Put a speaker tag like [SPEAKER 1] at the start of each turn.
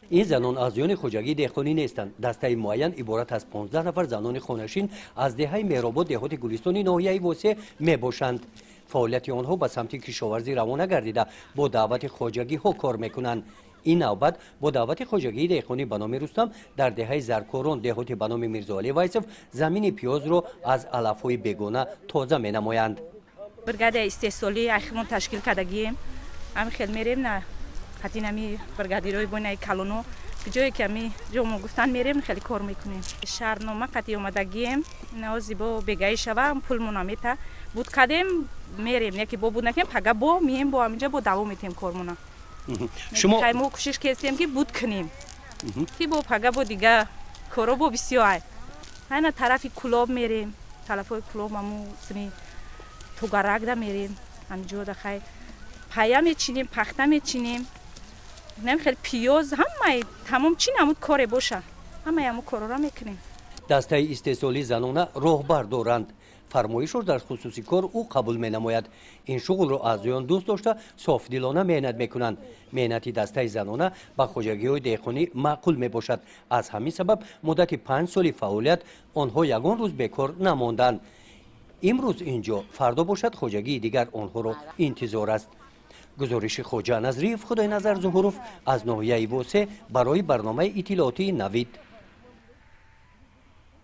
[SPEAKER 1] این زنان از یون خوجگی دهقانی نیستند. دسته معین عبارت از 15 نفر زنان خانشین از دهه مهرآباد دهات گلستان ناحیه واسه میباشند. فعالیت آنها به سمت کشاورزی روانه گردیده با دعوت خواجگی ها کار میکنند. این نوبت با دعوت خواجگی دهقانی به نام رستم در دهه زرکاران دهات به نام میرزا علی ویسف زمین پیاز را از علفهای بیگانه تازه می نمایند.
[SPEAKER 2] برگاد استحصالی اخیران تشکیل کردگیم. هم خیلی میریم نه حتی نمی برگادی روی بینای کلونو که جایی که می جمع گفتن میریم خیلی کار میکنیم. شهرنامه قطعی اومدگیم نازی با بگای شوم پول منامیتا بود کدیم میریم یکی با بود نکیم پگه با میم با همینجا با دوام میتیم کارمونا. شما خیلی کوشش کردیم که بود کنیم که با پگه با دیگه کارو با بسیار نه طرفی کلاب میریم طرفای کلاب همون سمی توگرگ دا میریم همینجا دخواه پایا میچینیم پخته میچینیم نمی خیلی پیاز همه تمام چین همون کار باشه همون کار را میکنیم.
[SPEAKER 1] دسته استحصالی زنانه راهبر دارند. فرمایش را در خصوصی کار او قبول می نماید. این شغل را از آن دوست داشته صافدلانه محنت میکنند. محنت دسته زنانه به خواجگی های دهقانی معقول می باشد. از همین سبب مدت 5 سال فعالیت آنها یگان روز بیکار نماندند. امروز اینجا فردا باشد خواجگی دیگر آنها را انتظار است. گزارش خواجه نظریف خدای نظر ظهوروف از ناحیه واسه برای برنامه اطلاعاتی نوید.